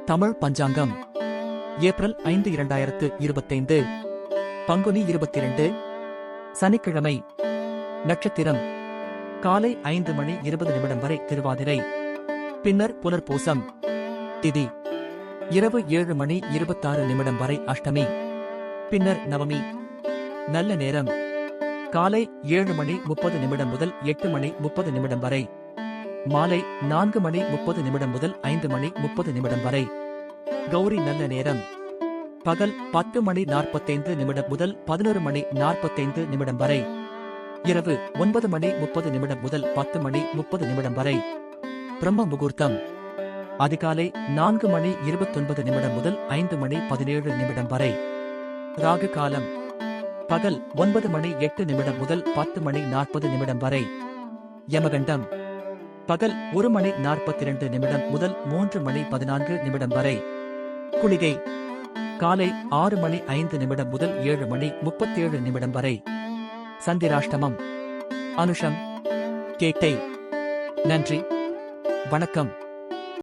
தமிழ் பஞ்சாங்கம் April 5 2025 Panguni 22 சனிக்கிழமை. நட்சத்திரம் காலை 5:20 வரை திருவாதிரை, பின்னர் புனர்பூசம். திதி இரவு 7:26 வரை அஷ்டமி, பின்னர் நவமி. நல்ல நேரம் காலை 7:30 முதல் 8:30 வரை, மாலை 4:30 முதல் 5:30 வரை. கௌரி நல்ல நேரம் பகல் 10:45 முதல் 11:45 வரை, இரவு 9:30 முதல் 10:30 வரை. பிரம்ம முகூர்த்தம் அதிகாலை 4:29 முதல் 5:17 வரை. ராகு காலம் பகல் 9:08 முதல் 10:40 வரை. யமகண்டம் பகல் 1:42 முதல் 3:14 வரை. குளிகை காலை 6:05 முதல் 7:37 வரை. சந்திராஷ்டமம் அனுஷம் கேட்டை. நன்றி, வணக்கம்.